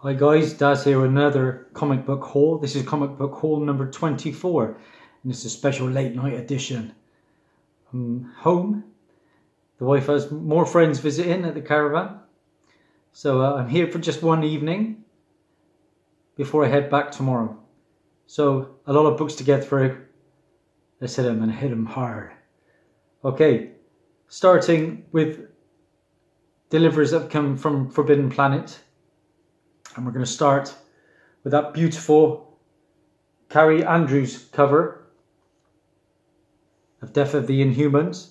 Hi guys, Daz here with another comic book haul. This is comic book haul number 24 and it's a special late night edition. I'm home. The wife has more friends visiting at the caravan. So I'm here for just one evening before I head back tomorrow. So a lot of books to get through. Let's hit them and hit them hard. Okay, starting with deliveries that have come from Forbidden Planet. And we're going to start with that beautiful Carrie Andrews cover of Death of the Inhumans.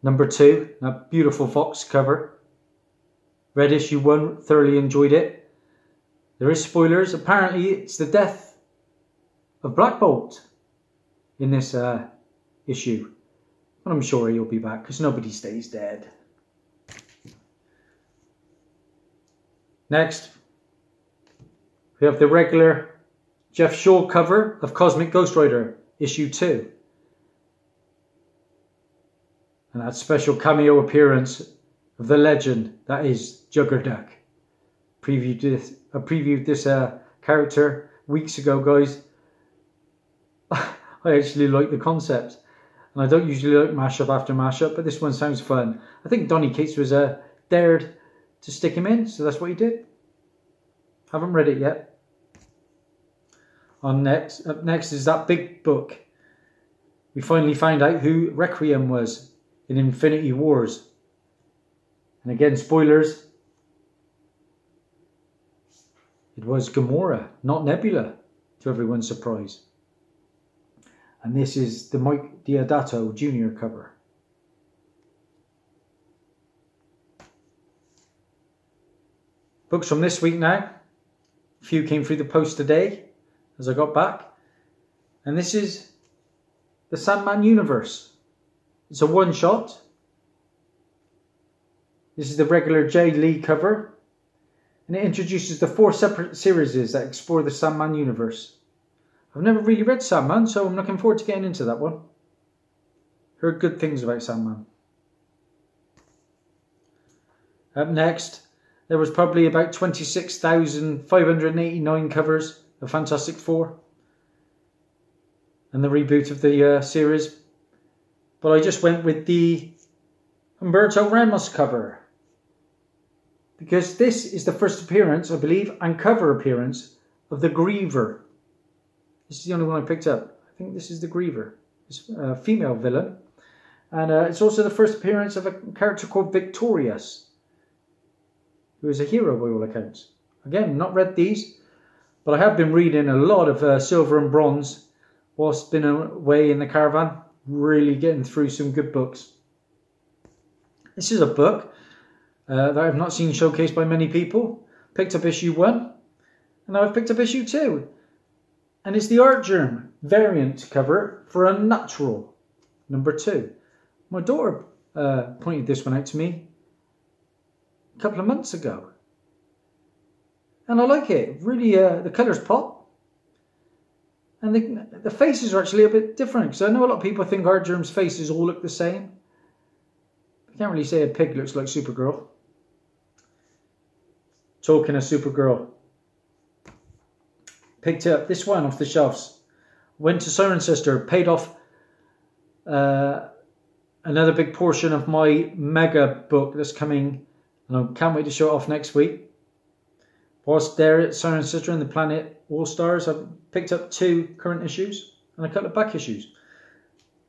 Number 2, that beautiful Vox cover. Read issue 1, thoroughly enjoyed it. There is spoilers. Apparently it's the death of Black Bolt in this issue. But I'm sure he'll be back because nobody stays dead. Next, we have the regular Jeff Shaw cover of Cosmic Ghost Rider, issue 2. And that special cameo appearance of the legend that is Juggerduck. I previewed this character weeks ago, guys. I actually like the concept. And I don't usually like mashup after mashup, but this one sounds fun. I think Donny Cates was dared to stick him in, so that's what he did. Haven't read it yet. Up next is that big book. We finally found out who Requiem was in Infinity Wars. And again, spoilers. It was Gamora, not Nebula, to everyone's surprise. And this is the Mike Deodato Jr. cover. Books from this week now. A few came through the post today as I got back. And this is the Sandman Universe. It's a one-shot. This is the regular Jay Lee cover. And it introduces the 4 separate series that explore the Sandman universe. I've never really read Sandman, so I'm looking forward to getting into that one. Heard good things about Sandman. Up next, there was probably about 26,589 covers of Fantastic Four and the reboot of the series. But I just went with the Humberto Ramos cover because this is the first appearance, I believe, and cover appearance of the Griever. This is the only one I picked up. I think this is the Griever. It's a female villain. And it's also the first appearance of a character called Victorious, who is a hero by all accounts. Again, not read these, but I have been reading a lot of Silver and Bronze whilst been away in the caravan, really getting through some good books. This is a book that I've not seen showcased by many people. Picked up issue 1, and now I've picked up issue 2. And it's the Artgerm variant cover for Unnatural, number 2. My daughter pointed this one out to me a couple of months ago. And I like it. Really, the colours pop. And the faces are actually a bit different. Because I know a lot of people think Artgerm's faces all look the same. I can't really say a pig looks like Supergirl. Talking of Supergirl. Picked up this one off the shelves. Went to Cirencester. Paid off another big portion of my mega book that's coming. And I can't wait to show it off next week. Whilst there at Cirencester and the Planet All-Stars, I've picked up 2 current issues and a couple of back issues.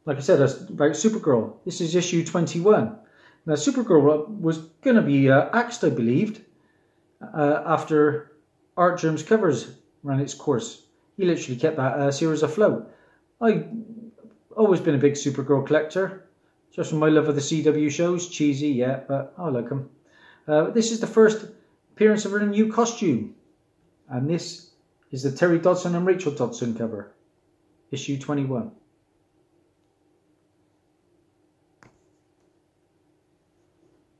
Like I said, that's about Supergirl. This is issue 21. Now, Supergirl was going to be axed, I believed, after Artgerm's covers ran its course. He literally kept that series afloat. I've always been a big Supergirl collector, just from my love of the CW shows. Cheesy, yeah, but I like them. This is the first appearance of her in a new costume. And this is the Terry Dodson and Rachel Dodson cover. Issue 21.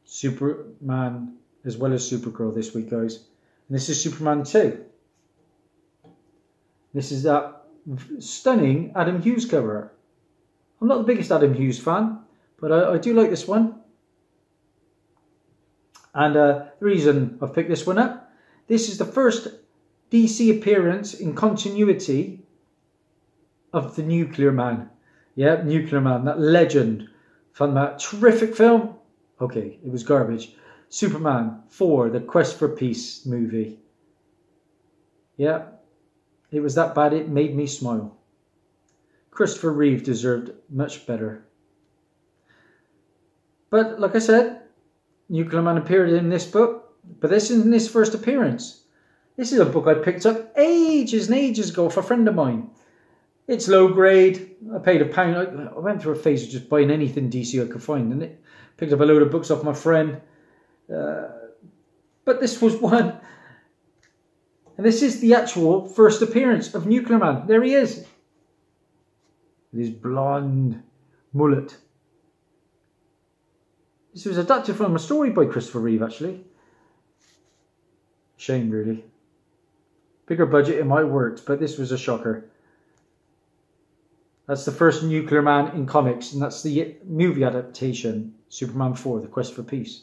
Superman as well as Supergirl this week, guys. And this is Superman 2. This is that stunning Adam Hughes cover. I'm not the biggest Adam Hughes fan, but I do like this one. And the reason I've picked this one up This is the first DC appearance in continuity of the Nuclear Man. Yeah, Nuclear Man, that legend from that terrific film. Okay, it was garbage. Superman 4, The Quest for Peace movie. Yeah, it was that bad it made me smile. Christopher Reeve deserved much better. But like I said, Nuclear Man appeared in this book, but this isn't his first appearance. This is a book I picked up ages and ages ago for a friend of mine. It's low grade. I paid £1. I went through a phase of just buying anything DC I could find, and it picked up a load of books off my friend. But this was one. And this is the actual first appearance of Nuclear Man. There he is. With his blonde mullet. This was adapted from a story by Christopher Reeve, actually. Shame, really. Bigger budget, it might have worked, but this was a shocker. That's the first Nuclear Man in comics, and that's the movie adaptation, Superman 4, The Quest for Peace.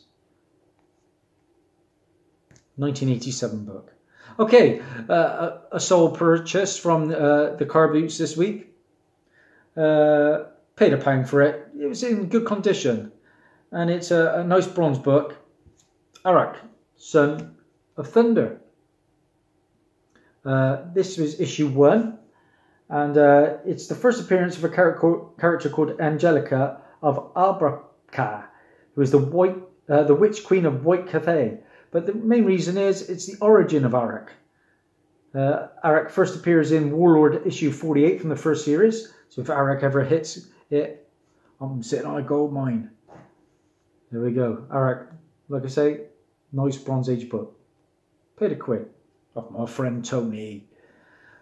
1987 book. Okay, a sole purchase from the car boots this week. Paid £1 for it. It was in good condition. And it's a nice bronze book. Arak, Son of Thunder. This was issue 1. And it's the first appearance of a character called Angelica of Albracca, who is the Witch Queen of White Cathay. But the main reason is it's the origin of Arak. Arak first appears in Warlord issue 48 from the first series. So if Arak ever hits it, I'm sitting on a gold mine. There we go. Arak, like I say, nice Bronze Age book. Paid £1 off my friend Tony.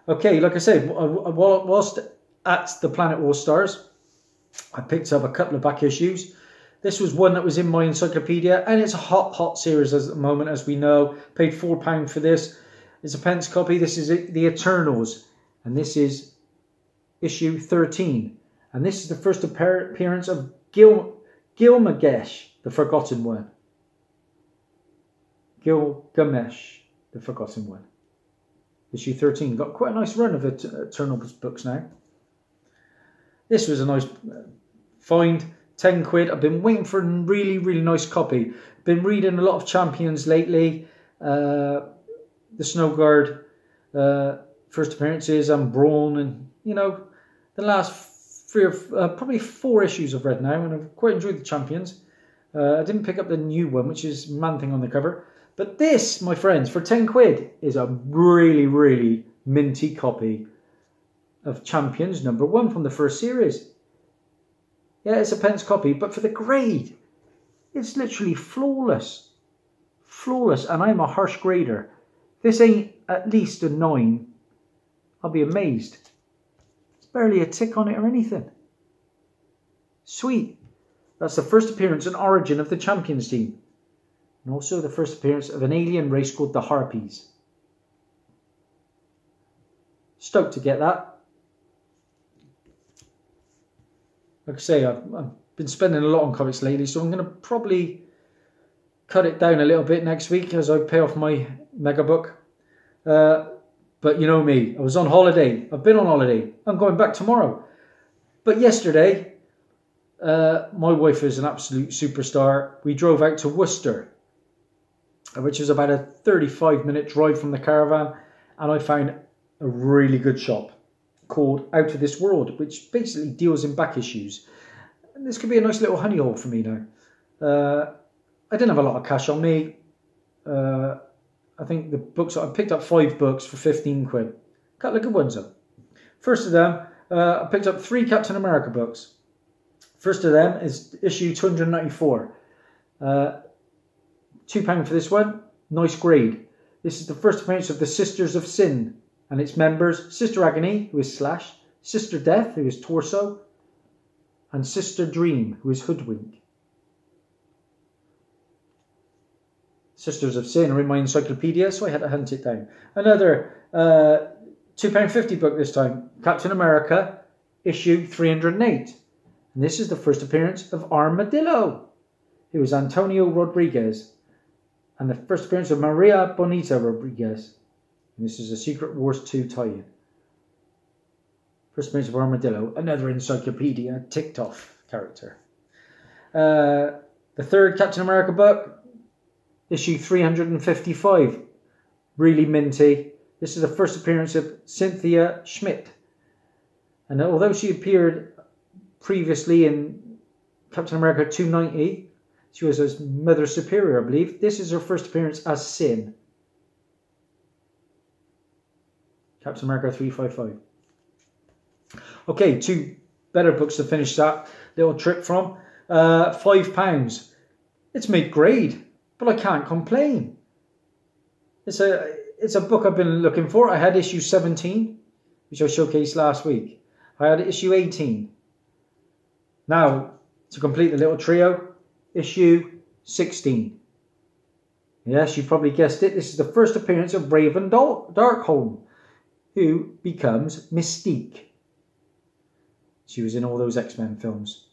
Okay, like I said, whilst at the Planet All Stars, I picked up a couple of back issues. This was one that was in my encyclopedia, and it's a hot series at the moment, as we know. Paid £4 for this. It's a pence copy. This is The Eternals, and this is issue 13. And this is the first appearance of Gilgamesh, the Forgotten One. Gilgamesh, the Forgotten One. Issue 13. Got quite a nice run of Eternals books now. This was a nice find. £10. I've been waiting for a really, really nice copy. Been reading a lot of Champions lately. The Snow Guard first appearances and Brawn, and you know, the last probably 4 issues I've read now, and I've quite enjoyed the Champions. I didn't pick up the new one, which is Man-Thing on the cover. But this, my friends, for £10 is a really, really minty copy of Champions #1 from the first series. Yeah, it's a pence copy, but for the grade, it's literally flawless. Flawless, and I'm a harsh grader. If this ain't at least a 9, I'll be amazed. There's barely a tick on it or anything. Sweet. That's the first appearance and origin of the Champions team. And also the first appearance of an alien race called the Harpies. Stoked to get that. Like I say, I've been spending a lot on comics lately, so I'm going to probably cut it down a little bit next week as I pay off my mega book. But you know me, I was on holiday. I've been on holiday. I'm going back tomorrow. But yesterday, my wife is an absolute superstar. We drove out to Worcester, which is about a 35-minute drive from the caravan, and I found a really good shop called Out of This World, which basically deals in back issues. And this could be a nice little honey hole for me now. I didn't have a lot of cash on me. I think the books, I picked up 5 books for £15. A couple of good ones though. First of them, I picked up 3 Captain America books. First of them is issue 294. £2 for this one. Nice grade. This is the first appearance of the Sisters of Sin and its members: Sister Agony, who is Slash; Sister Death, who is Torso; and Sister Dream, who is Hoodwink. Sisters of Sin are in my encyclopedia, so I had to hunt it down. Another £2.50 book this time. Captain America, issue 308. And this is the first appearance of Armadillo, who is Antonio Rodriguez. And the first appearance of Maria Bonita Rodriguez. And this is a Secret Wars 2 tie-in. First appearance of Armadillo, another Encyclopedia ticked off character. The third Captain America book, issue 355. Really minty. This is the first appearance of Cynthia Schmidt. And although she appeared previously in Captain America 290, she was as Mother Superior, I believe. This is her first appearance as Sin. Captain America 355. Okay, 2 better books to finish that little trip from. £5. It's mid-grade, but I can't complain. It's a book I've been looking for. I had issue 17, which I showcased last week. I had issue 18. Now, to complete the little trio, issue 16. Yes, you probably guessed it. This is the first appearance of Raven Darkholme, who becomes Mystique. She was in all those X-Men films.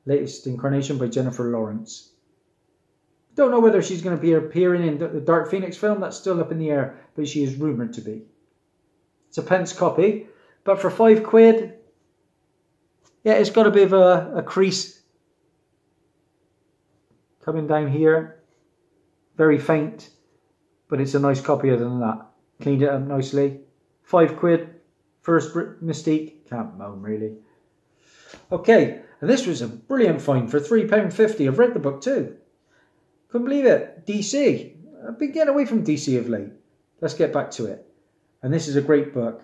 Latest incarnation by Jennifer Lawrence. Don't know whether she's going to be appearing in the Dark Phoenix film. That's still up in the air, but she is rumoured to be. It's a pence copy, but for £5, yeah, it's got a bit of a crease coming down here. Very faint, but it's a nice copy other than that. Cleaned it up nicely. £5. First Mystique. Can't moan, really. Okay, and this was a brilliant find for £3.50. I've read the book too. Couldn't believe it. DC. I've been getting away from DC of late. Let's get back to it. And this is a great book.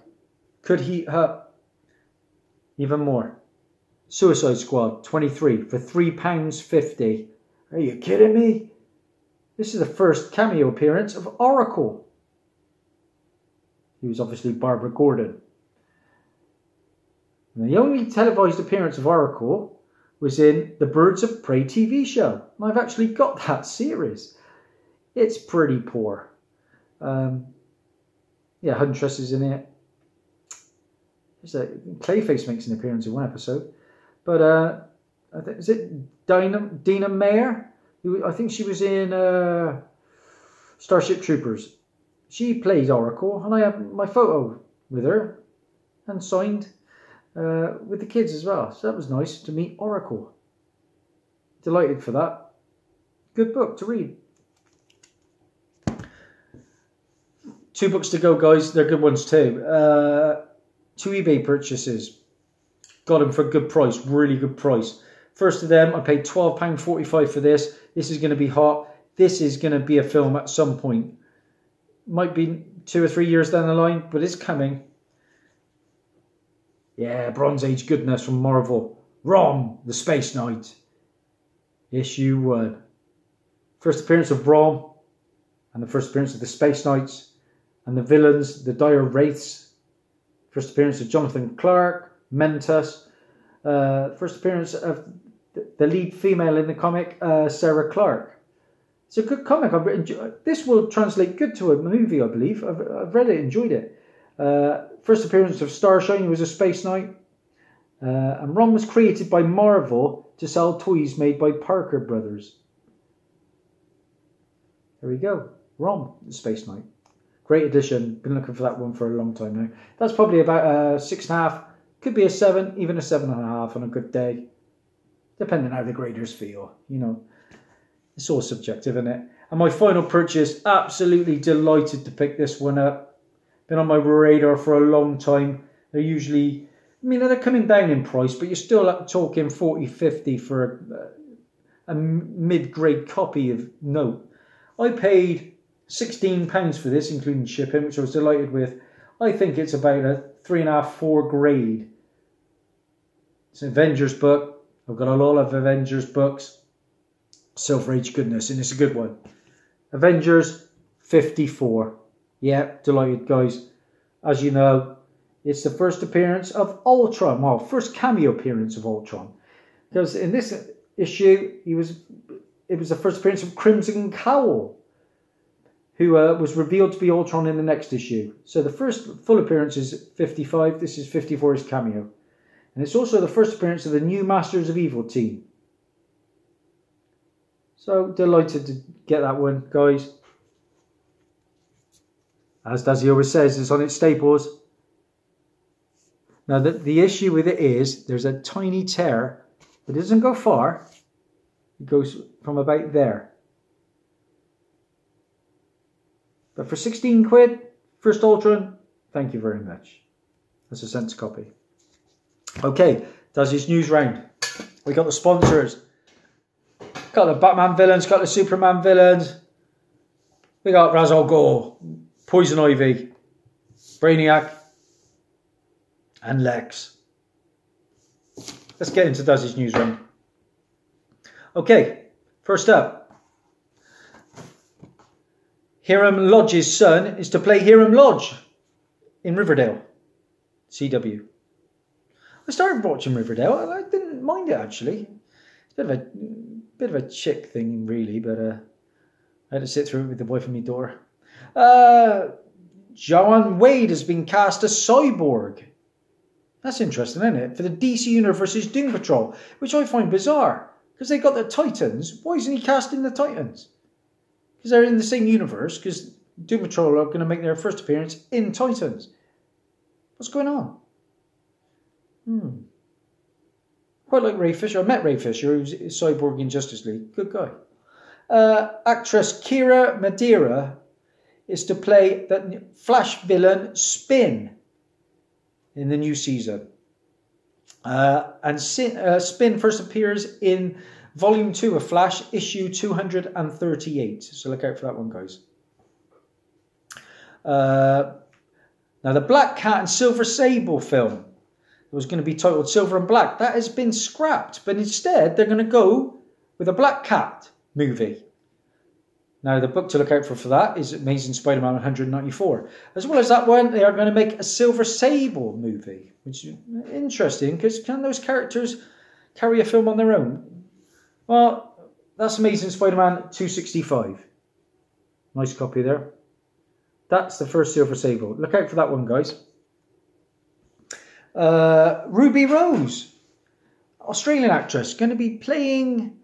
Could heat up even more. Suicide Squad 23 for £3.50. Are you kidding me? This is the first cameo appearance of Oracle. He was obviously Barbara Gordon. And the only televised appearance of Oracle was in the Birds of Prey TV show. And I've actually got that series. It's pretty poor. Yeah, Huntress is in it. Clayface makes an appearance in one episode. But is it Dina Meyer? I think she was in Starship Troopers. She plays Oracle, and I have my photo with her and signed with the kids as well. So that was nice to meet Oracle. Delighted for that. Good book to read. 2 books to go, guys. They're good ones too. 2 eBay purchases. Got them for a good price. Really good price. First of them, I paid £12.45 for this. This is going to be hot. This is going to be a film at some point. Might be 2 or 3 years down the line, but it's coming. Yeah, Bronze Age goodness from Marvel. Rom, the Space Knight. Issue 1. First appearance of Rom, and the first appearance of the Space Knights, and the villains, the Dire Wraiths. First appearance of Jonathan Clark, Mentus. First appearance of the lead female in the comic, Sarah Clark. It's a good comic. This will translate good to a movie, I believe. I've read it, enjoyed it. First appearance of Starshine, who was a Space Knight. And Rom was created by Marvel to sell toys made by Parker Brothers. There we go. Rom, the Space Knight. Great edition. Been looking for that one for a long time now. That's probably about a 6.5. Could be a 7, even a 7.5 on a good day. Depending on how the graders feel. You know, it's all subjective, isn't it? And my final purchase, absolutely delighted to pick this one up. Been on my radar for a long time. They're usually, I mean, they're coming down in price, but you're still talking 40, 50 for a mid-grade copy of Note. I paid £16 for this, including shipping, which I was delighted with. I think it's about a 3.5, 4 grade. It's an Avengers book. I've got a lot of Avengers books. Silver Age goodness, and it's a good one. Avengers 54. Yeah, delighted, guys. As you know, it's the first appearance of Ultron. Well, first cameo appearance of Ultron. Because in this issue, it was the first appearance of Crimson Cowl, who was revealed to be Ultron in the next issue. So the first full appearance is 55. This is 54, his cameo. And it's also the first appearance of the new Masters of Evil team. So delighted to get that one, guys. As Dazzy always says, it's on its staples. Now the issue with it is there's a tiny tear, but it doesn't go far. It goes from about there. But for 16 quid, first Ultron, thank you very much. That's a sense copy. Okay, Dazzy's news round. We got the sponsors. Got the Batman villains, got the Superman villains. We got Ra's al Ghul, Poison Ivy, Brainiac, and Lex. Let's get into Dazzy's news round. Okay, first up. Hiram Lodge's son is to play Hiram Lodge in Riverdale. CW. I started watching Riverdale and I didn't mind it actually. It's a bit of a chick thing really, but I had to sit through it with the wife and my daughter. Joanne Wade has been cast as Cyborg. That's interesting, isn't it? For the DC Universe's Doom Patrol, which I find bizarre because they got the Titans. Why isn't he casting the Titans? Because they're in the same universe, because Doom Patrol are going to make their first appearance in Titans. What's going on? Quite like Ray Fisher. I met Ray Fisher, who's Cyborg in Justice League. Good guy. Actress Kira Madeira is to play the Flash villain Spin in the new season. And Spin first appears in Volume 2 of Flash, issue 238. So look out for that one, guys. Now, the Black Cat and Silver Sable film, it was going to be titled Silver and Black. That has been scrapped, but instead they're going to go with a Black Cat movie. Now, the book to look out for that is Amazing Spider-Man 194. As well as that one, they are going to make a Silver Sable movie, which is interesting, because can those characters carry a film on their own? Well, that's Amazing Spider-Man 265. Nice copy there. That's the first Silver Sable. Look out for that one, guys. Ruby Rose, Australian actress, going to be playing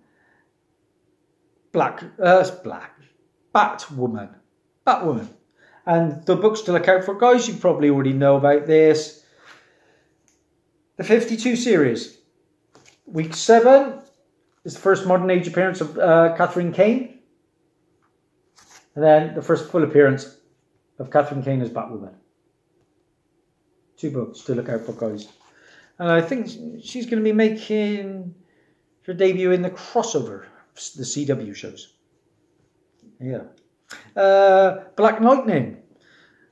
Batwoman. And the books to look out for, guys, you probably already know about this. The 52 series. Week 7 is the first modern age appearance of Catherine Kane. And then the first full appearance of Catherine Kane as Batwoman. 2 books to look out for, guys. And I think she's going to be making her debut in the crossover, the CW shows. Yeah. Black Lightning,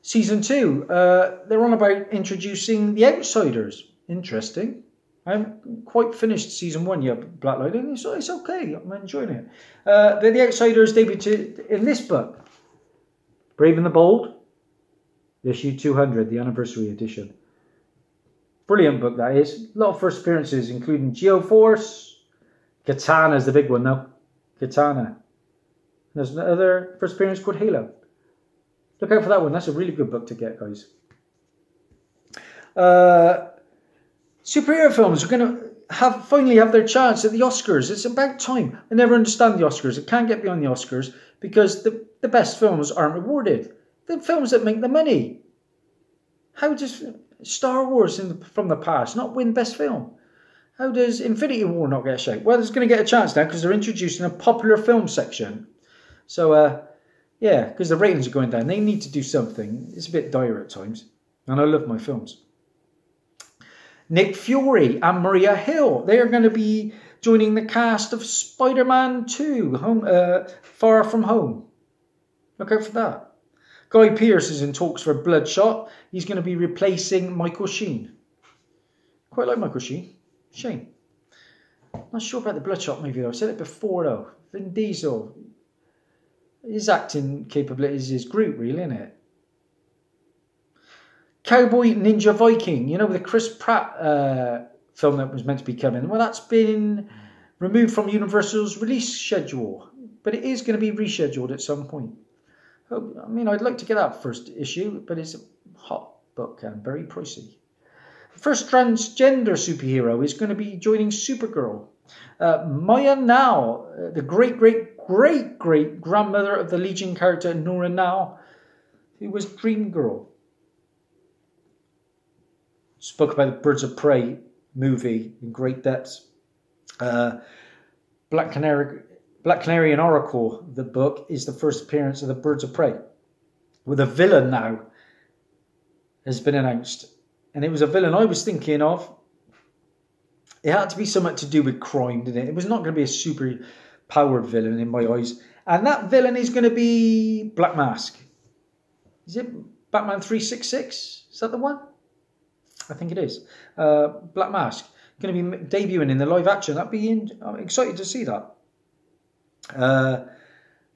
Season 2. They're on about introducing the Outsiders. Interesting. I haven't quite finished Season 1 yet, Black Lightning. It's okay. I'm enjoying it. The Outsiders debuted in this book. Brave and the Bold, issue 200, the anniversary edition. Brilliant book, that is. A lot of first appearances, including Geoforce. Katana's the big one, though. Katana. There's another first appearance called Halo. Look out for that one. That's a really good book to get, guys. Superhero films are going to finally have their chance at the Oscars. It's about time. I never understand the Oscars. I can't get behind the Oscars because the best films aren't rewarded. The films that make the money. How does Star Wars from the past not win best film? How does Infinity War not get a shout? Well, it's going to get a chance now because they're introducing a popular film section. So, yeah, because the ratings are going down. They need to do something. It's a bit dire at times. And I love my films. Nick Fury and Maria Hill. They are going to be joining the cast of Spider-Man 2, Far From Home. Look out for that. Guy Pearce is in talks for Bloodshot. He's going to be replacing Michael Sheen. Quite like Michael Sheen. Shame. Not sure about the Bloodshot movie though. I've said it before though. Vin Diesel. His acting capabilities is Groot, really, isn't it? Cowboy Ninja Viking. You know, the Chris Pratt film that was meant to be coming. Well, that's been removed from Universal's release schedule. But it is going to be rescheduled at some point. I mean, I'd like to get that first issue, but it's a hot book and very pricey. The first transgender superhero is going to be joining Supergirl. Maya Nao, the great-great-great-great-grandmother of the Legion character Nora Nao, who was Dream Girl. Spoke about the Birds of Prey movie in great depth. Black Canary and Oracle, the book, is the first appearance of the Birds of Prey. With a villain now has been announced. And it was a villain I was thinking of. It had to be something to do with crime, didn't it? It was not going to be a super powered villain in my eyes. And that villain is going to be Black Mask. Is it Batman 366? Is that the one? I think it is. Black Mask. Going to be debuting in the live action. I'm excited to see that.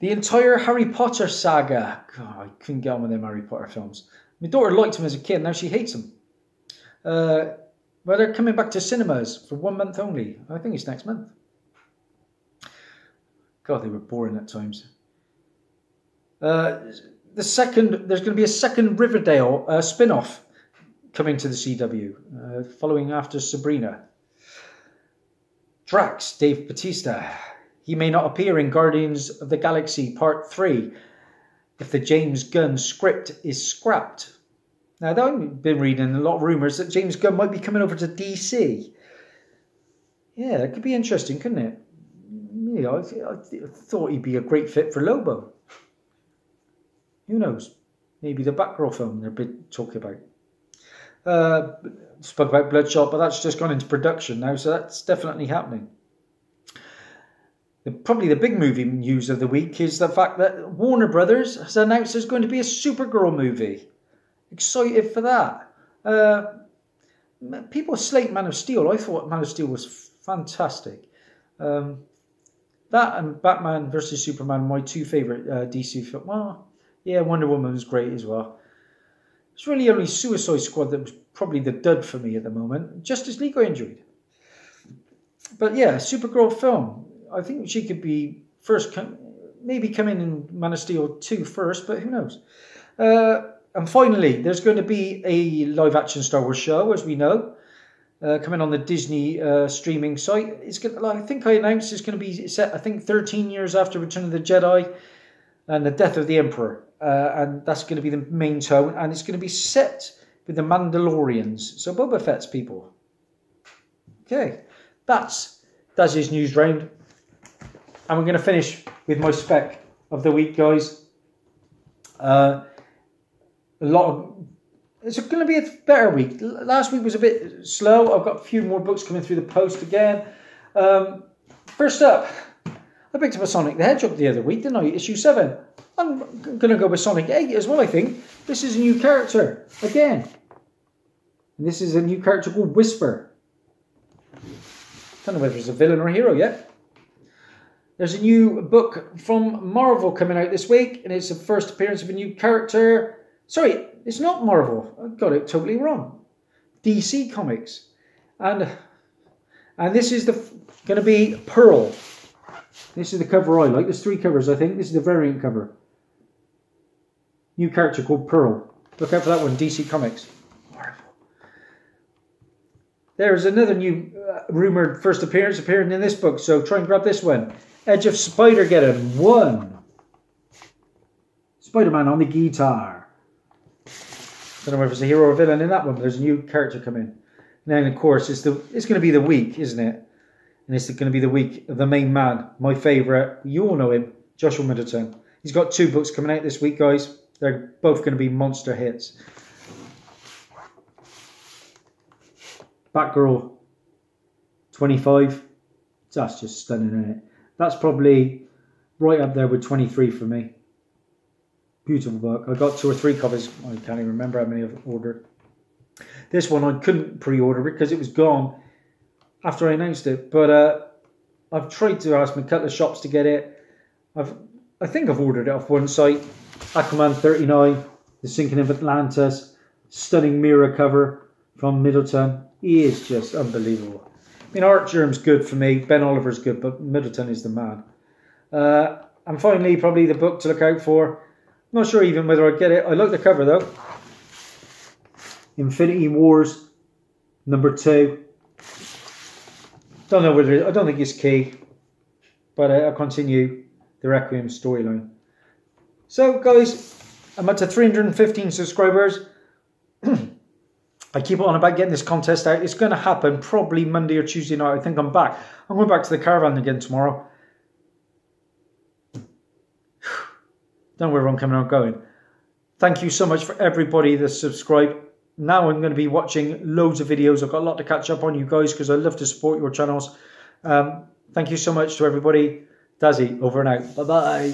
The entire Harry Potter saga. God, I couldn't get on with them Harry Potter films. My daughter liked them as a kid. Now she hates them. Well, they're coming back to cinemas for 1 month only. I think it's next month. God, they were boring at times. There's going to be a second Riverdale spin-off coming to the CW, following after Sabrina. Drax, Dave Bautista. He may not appear in Guardians of the Galaxy Part 3 if the James Gunn script is scrapped. Now, I've been reading a lot of rumours that James Gunn might be coming over to DC. Yeah, that could be interesting, couldn't it? Yeah, I thought he'd be a great fit for Lobo. Who knows? Maybe the Batgirl film they're talking about. Spoke about Bloodshot, but that's just gone into production now, so that's definitely happening. Probably the big movie news of the week is the fact that Warner Brothers has announced there's going to be a Supergirl movie. Excited for that. People slate Man of Steel. I thought Man of Steel was fantastic. That and Batman vs Superman, my two favourite DC films. Well, yeah, Wonder Woman was great as well. It's really only Suicide Squad that was probably the dud for me at the moment. Justice League I enjoyed. But yeah, Supergirl film. I think she could be first, maybe come in Man of Steel 2 first, but who knows. And finally, there's going to be a live-action Star Wars show, as we know, coming on the Disney streaming site. It's going to, I think I announced it's going to be set, I think, 13 years after Return of the Jedi and the death of the Emperor. And that's going to be the main tone. And it's going to be set with the Mandalorians. So Boba Fett's people. Okay, that's his news round. And we're going to finish with my spec of the week, guys. It's going to be a better week. Last week was a bit slow. I've got a few more books coming through the post again. First up, I picked up a Sonic the Hedgehog the other week, didn't I? Issue 7. I'm going to go with Sonic 8 as well, I think. This is a new character, again. And this is a new character called Whisper. Don't know whether it's a villain or a hero yet. There's a new book from Marvel coming out this week, and it's the first appearance of a new character. Sorry, it's not Marvel. I got it totally wrong. DC Comics. And this is going to be Pearl. This is the cover I like. There's 3 covers, I think. This is the variant cover. New character called Pearl. Look out for that one, DC Comics. Marvel. There's another new rumoured first appearance appearing in this book, so try and grab this one. Edge of Spider-Geddon 1. Spider-Man on the guitar. Don't know whether it's a hero or villain in that one, but there's a new character coming. And then, of course, it's going to be the week, isn't it? And it's going to be the week of the main man, my favourite. You all know him, Joshua Middleton. He's got 2 books coming out this week, guys. They're both going to be monster hits. Batgirl 25. That's just stunning, isn't it? That's probably right up there with 23 for me. Beautiful book. I got 2 or 3 copies. I can't even remember how many I've ordered. This one I couldn't pre-order it because it was gone after I announced it. But I've tried to ask a couple of shops to get it. I think I've ordered it off one site. Aquaman 39, The Sinking of Atlantis, stunning mirror cover from Middleton. He is just unbelievable. I mean, Artgerm's good for me. Ben Oliver's good, but Middleton is the man. And finally, probably the book to look out for. Not sure even whether I get it. I like the cover though. Infinity Wars #2. Don't know whether I don't think it's key, but I'll continue the Requiem storyline. So, guys, I'm up to 315 subscribers. I keep on about getting this contest out. It's going to happen probably Monday or Tuesday night. I think I'm back. I'm going back to the caravan again tomorrow. Don't know where I'm coming or going. Thank you so much for everybody that's subscribed. Now I'm going to be watching loads of videos. I've got a lot to catch up on, you guys, because I love to support your channels. Thank you so much to everybody. Dazzy, over and out. Bye-bye.